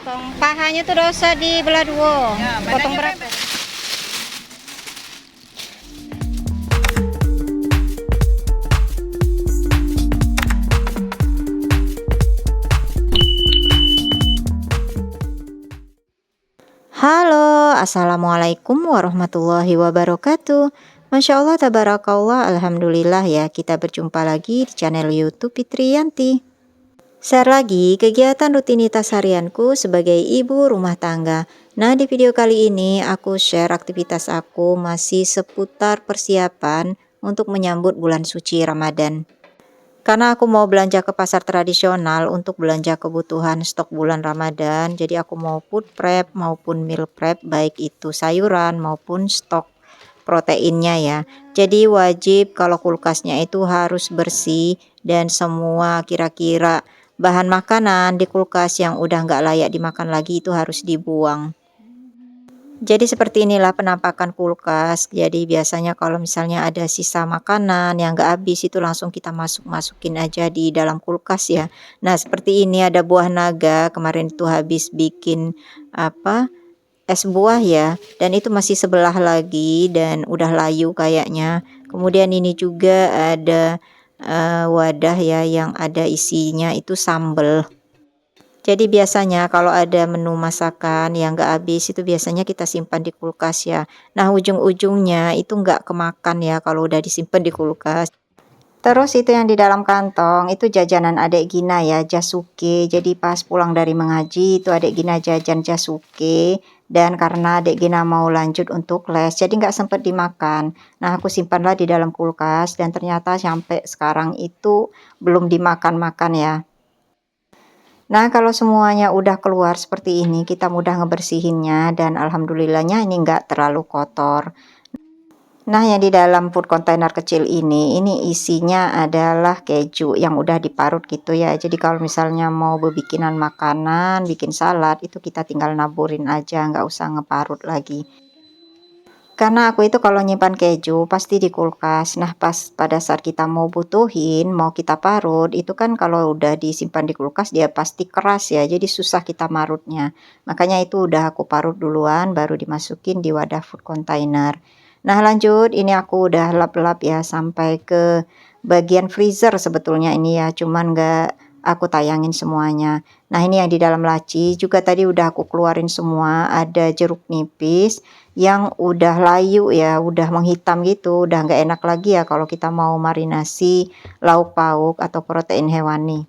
potong pahanya tuh dosa dibelah dua. Ya, Potong badannya berapa? Halo, assalamualaikum warahmatullahi wabarakatuh. Masya Allah, tabarakallah, alhamdulillah ya, kita berjumpa lagi di channel YouTube Fitriyanti. Share lagi kegiatan rutinitas harianku sebagai ibu rumah tangga. Nah, di video kali ini aku share aktivitas aku masih seputar persiapan untuk menyambut bulan suci Ramadan. Karena aku mau belanja ke pasar tradisional untuk belanja kebutuhan stok bulan Ramadan, jadi aku mau food prep maupun meal prep, baik itu sayuran maupun stok proteinnya ya. Jadi wajib kalau kulkasnya itu harus bersih dan semua kira-kira bahan makanan di kulkas yang udah nggak layak dimakan lagi itu harus dibuang. Jadi seperti inilah penampakan kulkas. Jadi biasanya kalau misalnya ada sisa makanan yang nggak habis itu langsung kita masukin aja di dalam kulkas ya. Nah seperti ini ada buah naga, kemarin itu habis bikin apa, es buah ya, dan itu masih sebelah lagi dan udah layu kayaknya. Kemudian ini juga ada wadah ya yang ada isinya itu sambal. Jadi biasanya kalau ada menu masakan yang nggak habis itu biasanya kita simpan di kulkas ya. Nah ujung-ujungnya itu nggak kemakan ya kalau udah disimpan di kulkas. Terus itu yang di dalam kantong itu jajanan adek Gina ya, jasuke. Jadi pas pulang dari mengaji itu adek Gina jajan jasuke. Dan karena adek Gina mau lanjut untuk les, jadi nggak sempet dimakan. Nah aku simpanlah di dalam kulkas dan ternyata sampai sekarang itu belum dimakan-makan ya. Nah, kalau semuanya udah keluar seperti ini, kita mudah ngebersihinnya dan alhamdulillahnya ini enggak terlalu kotor. Nah, yang di dalam food container kecil ini isinya adalah keju yang udah diparut gitu ya. Jadi kalau misalnya mau bikinan makanan, bikin salad, itu kita tinggal naburin aja, nggak usah ngeparut lagi. Karena aku itu kalau nyimpan keju pasti di kulkas. Nah, pas pada saat kita mau butuhin, mau kita parut, itu kan kalau udah disimpan di kulkas dia pasti keras ya, jadi susah kita marutnya. Makanya itu udah aku parut duluan, baru dimasukin di wadah food container. Nah, lanjut, ini aku udah lap-lap ya sampai ke bagian freezer sebetulnya ini ya, cuman nggak aku tayangin semuanya. Nah, ini yang di dalam laci juga tadi udah aku keluarin semua, ada jeruk nipis yang udah layu ya, udah menghitam gitu, udah nggak enak lagi ya kalau kita mau marinasi lauk pauk atau protein hewani.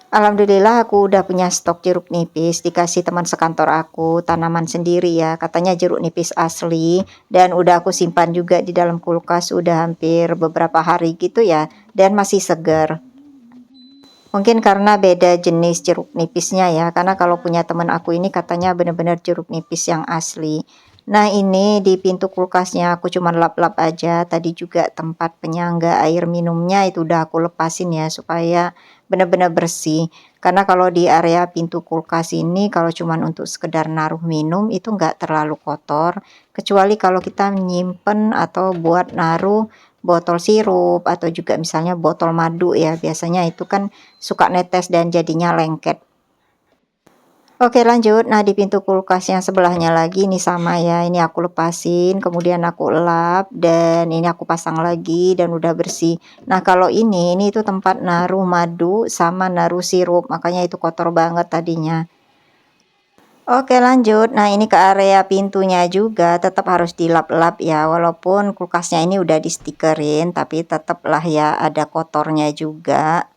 Alhamdulillah aku udah punya stok jeruk nipis, dikasih teman sekantor aku, tanaman sendiri ya, katanya jeruk nipis asli, dan udah aku simpan juga di dalam kulkas udah hampir beberapa hari gitu ya, dan masih segar. Mungkin karena beda jenis jeruk nipisnya ya, karena kalau punya teman aku ini katanya benar-benar jeruk nipis yang asli. Nah ini di pintu kulkasnya aku cuma lap-lap aja, tadi juga tempat penyangga air minumnya itu udah aku lepasin ya supaya benar-benar bersih. Karena kalau di area pintu kulkas ini kalau cuma untuk sekedar naruh minum itu nggak terlalu kotor, kecuali kalau kita menyimpan atau buat naruh botol sirup atau juga misalnya botol madu ya, biasanya itu kan suka netes dan jadinya lengket. Oke lanjut, nah di pintu kulkas yang sebelahnya lagi ini sama ya, ini aku lepasin, kemudian aku lap, dan ini aku pasang lagi dan udah bersih. Nah kalau ini itu tempat naruh madu sama naruh sirup, makanya itu kotor banget tadinya. Oke lanjut, nah ini ke area pintunya juga tetap harus dilap-lap ya, walaupun kulkasnya ini udah di stikerin, tapi tetaplah ya ada kotornya juga.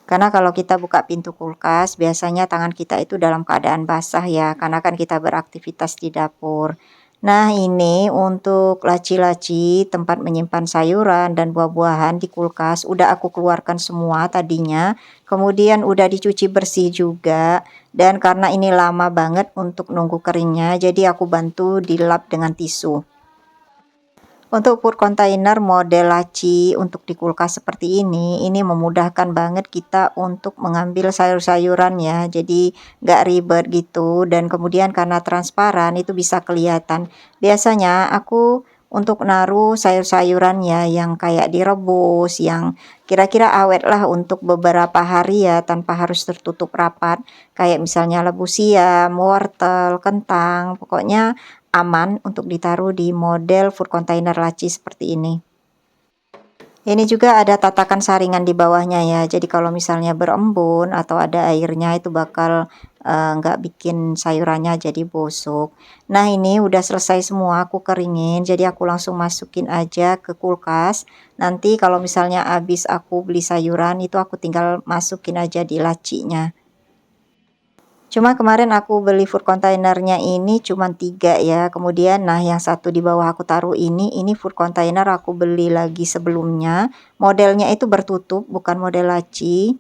Karena kalau kita buka pintu kulkas, biasanya tangan kita itu dalam keadaan basah ya, karena kan kita beraktivitas di dapur. Nah ini untuk laci-laci tempat menyimpan sayuran dan buah-buahan di kulkas, udah aku keluarkan semua tadinya, kemudian udah dicuci bersih juga, dan karena ini lama banget untuk nunggu keringnya, jadi aku bantu dilap dengan tisu. Untuk food container model laci untuk di kulkas seperti ini memudahkan banget kita untuk mengambil sayur-sayuran ya, jadi nggak ribet gitu, dan kemudian karena transparan itu bisa kelihatan. Biasanya aku untuk naruh sayur-sayuran ya yang kayak direbus, yang kira-kira awet lah untuk beberapa hari ya tanpa harus tertutup rapat. Kayak misalnya labu siam, wortel, kentang, pokoknya aman untuk ditaruh di model food container laci seperti ini. Ini juga ada tatakan saringan di bawahnya ya, jadi kalau misalnya berembun atau ada airnya itu bakal nggak bikin sayurannya jadi busuk. Nah ini udah selesai semua aku keringin, jadi aku langsung masukin aja ke kulkas. Nanti kalau misalnya habis aku beli sayuran itu aku tinggal masukin aja di lacinya. Cuma kemarin aku beli food containernya ini cuman 3 ya, kemudian nah yang satu di bawah aku taruh ini food container aku beli lagi sebelumnya, modelnya itu bertutup bukan model laci.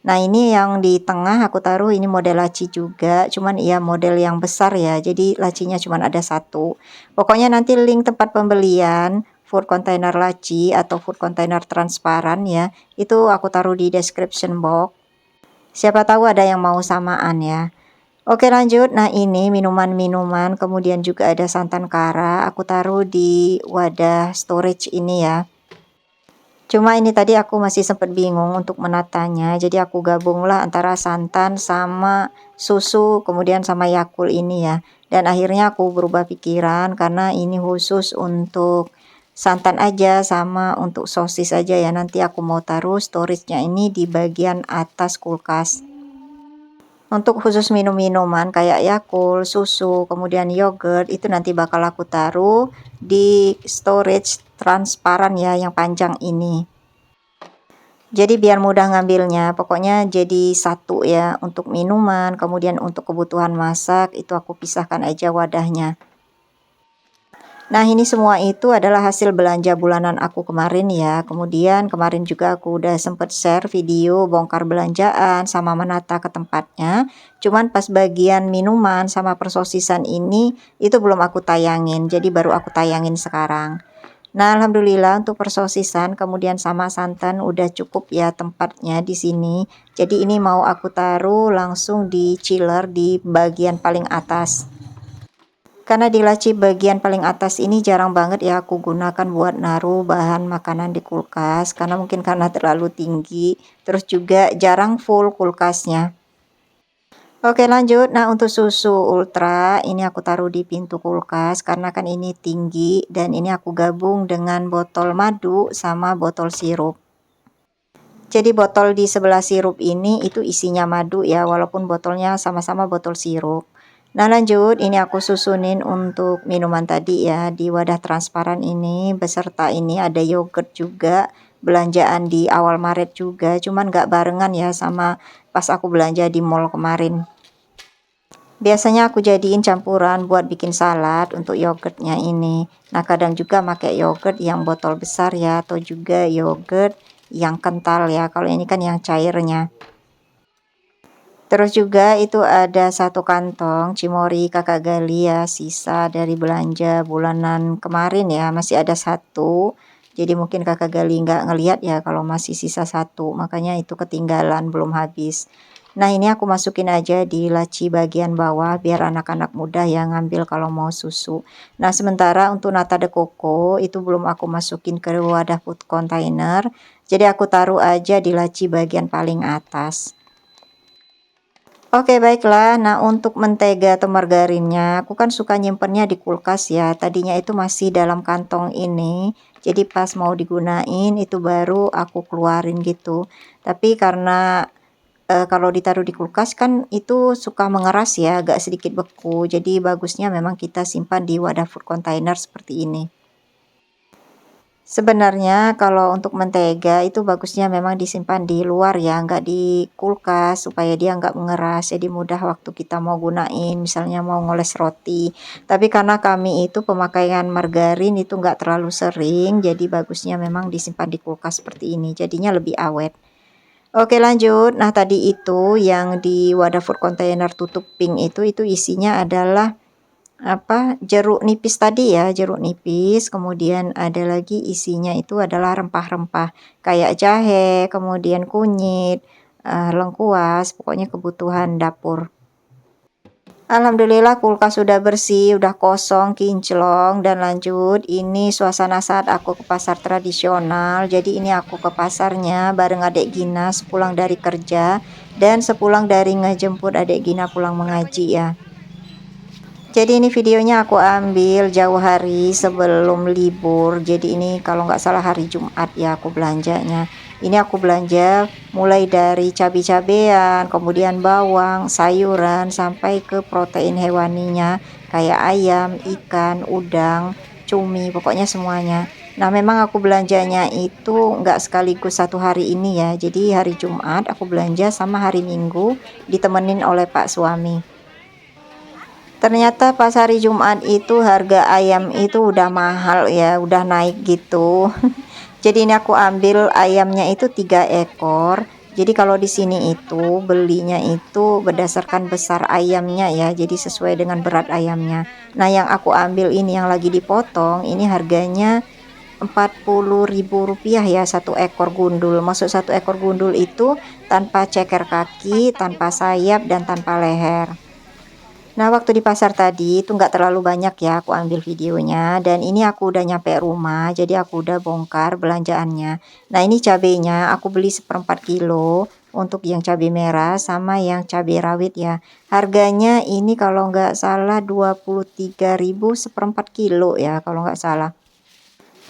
Nah ini yang di tengah aku taruh ini model laci juga, cuman iya model yang besar ya, jadi lacinya cuman ada satu. Pokoknya nanti link tempat pembelian food container laci atau food container transparan ya, itu aku taruh di description box. Siapa tahu ada yang mau samaan ya. Oke lanjut, nah ini minuman-minuman, kemudian juga ada santan kara, aku taruh di wadah storage ini ya. Cuma ini tadi aku masih sempat bingung untuk menatanya, jadi aku gabunglah antara santan sama susu, kemudian sama Yakult ini ya. Dan akhirnya aku berubah pikiran karena ini khusus untuk santan aja sama untuk sosis aja ya. Nanti aku mau taruh storage-nya ini di bagian atas kulkas. Untuk khusus minum-minuman kayak Yakult, susu, kemudian yogurt itu nanti bakal aku taruh di storage transparan ya yang panjang ini. Jadi biar mudah ngambilnya, pokoknya jadi satu ya untuk minuman, kemudian untuk kebutuhan masak itu aku pisahkan aja wadahnya. Nah ini semua itu adalah hasil belanja bulanan aku kemarin ya. Kemudian kemarin juga aku udah sempet share video bongkar belanjaan sama menata ke tempatnya. Cuman pas bagian minuman sama persosisan ini itu belum aku tayangin. Jadi baru aku tayangin sekarang. Nah alhamdulillah untuk persosisan kemudian sama santan udah cukup ya tempatnya di sini. Jadi ini mau aku taruh langsung di chiller di bagian paling atas. Karena di laci bagian paling atas ini jarang banget ya aku gunakan buat naruh bahan makanan di kulkas, karena mungkin karena terlalu tinggi, terus juga jarang full kulkasnya. Oke lanjut, nah untuk susu ultra ini aku taruh di pintu kulkas karena kan ini tinggi dan ini aku gabung dengan botol madu sama botol sirup. Jadi botol di sebelah sirup ini itu isinya madu ya, walaupun botolnya sama-sama botol sirup. Nah lanjut, ini aku susunin untuk minuman tadi ya, di wadah transparan ini, beserta ini ada yogurt juga, belanjaan di awal Maret juga, cuman nggak barengan ya sama pas aku belanja di mall kemarin. Biasanya aku jadiin campuran buat bikin salad untuk yogurtnya ini. Nah kadang juga pakai yogurt yang botol besar ya, atau juga yogurt yang kental ya, kalau ini kan yang cairnya. Terus juga itu ada satu kantong cimori kakak gali ya, sisa dari belanja bulanan kemarin ya, masih ada satu. Jadi mungkin kakak gali nggak ngeliat ya kalau masih sisa satu, makanya itu ketinggalan belum habis. Nah ini aku masukin aja di laci bagian bawah biar anak-anak mudah yang ngambil kalau mau susu. Nah sementara untuk nata de coco itu belum aku masukin ke wadah food container, jadi aku taruh aja di laci bagian paling atas. Oke baiklah, nah untuk mentega atau margarinnya aku kan suka nyimpennya di kulkas ya, tadinya itu masih dalam kantong ini, jadi pas mau digunain itu baru aku keluarin gitu. Tapi karena kalau ditaruh di kulkas kan itu suka mengeras ya, agak sedikit beku, jadi bagusnya memang kita simpan di wadah food container seperti ini. Sebenarnya kalau untuk mentega itu bagusnya memang disimpan di luar ya, nggak di kulkas supaya dia nggak mengeras, jadi mudah waktu kita mau gunain, misalnya mau ngoles roti. Tapi karena kami itu pemakaian margarin itu nggak terlalu sering, jadi bagusnya memang disimpan di kulkas seperti ini, jadinya lebih awet. Oke lanjut, nah tadi itu yang di wadah food container tutup pink itu isinya adalah jeruk nipis tadi ya, jeruk nipis, kemudian ada lagi isinya itu adalah rempah-rempah kayak jahe, kemudian kunyit, lengkuas, pokoknya kebutuhan dapur. Alhamdulillah kulkas sudah bersih, udah kosong, kinclong, dan lanjut ini suasana saat aku ke pasar tradisional. Jadi ini aku ke pasarnya bareng adik Gina sepulang dari kerja dan sepulang dari ngejemput adik Gina pulang mengaji ya. Jadi ini videonya aku ambil jauh hari sebelum libur. Jadi ini kalau nggak salah hari Jumat ya aku belanjanya. Ini aku belanja mulai dari cabai-cabean, kemudian bawang, sayuran, sampai ke protein hewaninya kayak ayam, ikan, udang, cumi, pokoknya semuanya. Nah memang aku belanjanya itu nggak sekaligus satu hari ini ya. Jadi hari Jumat aku belanja sama hari Minggu ditemenin oleh Pak suami. Ternyata pas hari Jumat itu harga ayam itu udah mahal ya, udah naik gitu. Jadi ini aku ambil ayamnya itu 3 ekor. Jadi kalau di sini itu belinya itu berdasarkan besar ayamnya ya, jadi sesuai dengan berat ayamnya. Nah, yang aku ambil ini yang lagi dipotong, ini harganya Rp40.000 ya satu ekor gundul. Maksud satu ekor gundul itu tanpa ceker kaki, tanpa sayap, dan tanpa leher. Nah, waktu di pasar tadi itu nggak terlalu banyak ya aku ambil videonya, dan ini aku udah nyampe rumah, jadi aku udah bongkar belanjaannya. Nah, ini cabenya aku beli 1/4 kilo untuk yang cabai merah sama yang cabai rawit ya. Harganya ini kalau nggak salah 23.000 1/4 kilo ya kalau nggak salah.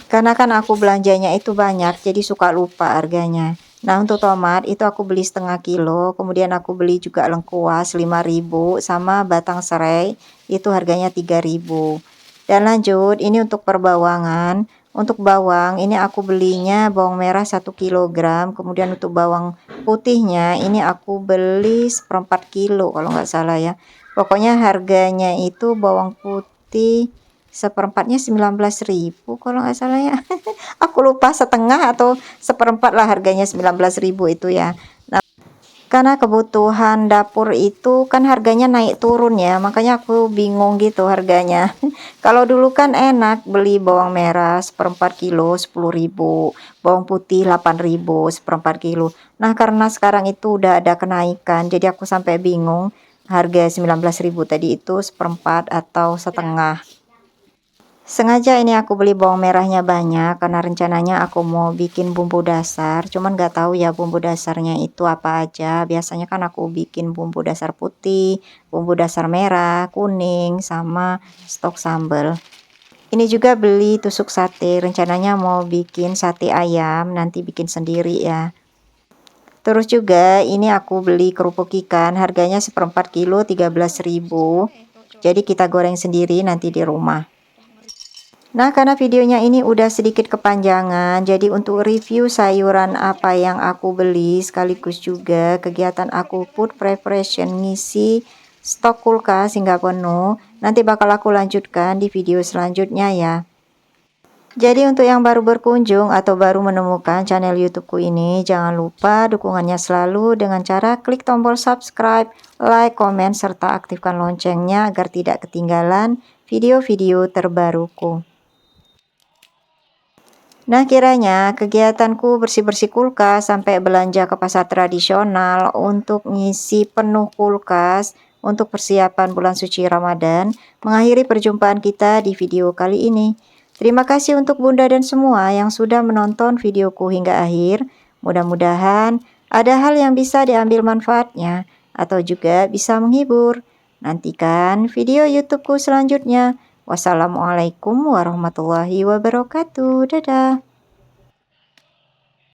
Karena kan aku belanjanya itu banyak, jadi suka lupa harganya. Nah, untuk tomat itu aku beli 1/2 kilo, kemudian aku beli juga lengkuas 5.000 sama batang serai itu harganya 3.000. Dan lanjut, ini untuk perbawangan. Untuk bawang ini aku belinya bawang merah 1 kg, kemudian untuk bawang putihnya ini aku beli 1/4 kilo kalau nggak salah ya. Pokoknya harganya itu bawang putih seperempatnya 19.000 kalau nggak salah ya. Aku lupa, setengah atau seperempat lah harganya 19.000 itu ya. Nah, karena kebutuhan dapur itu kan harganya naik turun ya, makanya aku bingung gitu harganya. Kalau dulu kan enak beli bawang merah 1/4 kilo 10.000, bawang putih 8.000 1/4 kilo. Nah, karena sekarang itu udah ada kenaikan, jadi aku sampai bingung harga 19.000 tadi itu seperempat atau setengah. Sengaja ini aku beli bawang merahnya banyak karena rencananya aku mau bikin bumbu dasar, cuman nggak tahu ya bumbu dasarnya itu apa aja. Biasanya kan aku bikin bumbu dasar putih, bumbu dasar merah, kuning, sama stok sambal. Ini juga beli tusuk sate, rencananya mau bikin sate ayam, nanti bikin sendiri ya. Terus juga ini aku beli kerupuk ikan, harganya 1/4 kilo 13.000. Jadi kita goreng sendiri nanti di rumah. Nah, karena videonya ini udah sedikit kepanjangan, jadi untuk review sayuran apa yang aku beli, sekaligus juga kegiatan aku food preparation ngisi stok kulkas hingga penuh, nanti bakal aku lanjutkan di video selanjutnya ya. Jadi untuk yang baru berkunjung atau baru menemukan channel YouTubeku ini, jangan lupa dukungannya selalu dengan cara klik tombol subscribe, like, komen, serta aktifkan loncengnya agar tidak ketinggalan video-video terbaruku. Nah, kiranya kegiatanku bersih-bersih kulkas sampai belanja ke pasar tradisional untuk ngisi penuh kulkas untuk persiapan bulan suci Ramadan mengakhiri perjumpaan kita di video kali ini. Terima kasih untuk Bunda dan semua yang sudah menonton videoku hingga akhir. Mudah-mudahan ada hal yang bisa diambil manfaatnya atau juga bisa menghibur. Nantikan video YouTubeku selanjutnya. Wassalamualaikum warahmatullahi wabarakatuh. Dadah.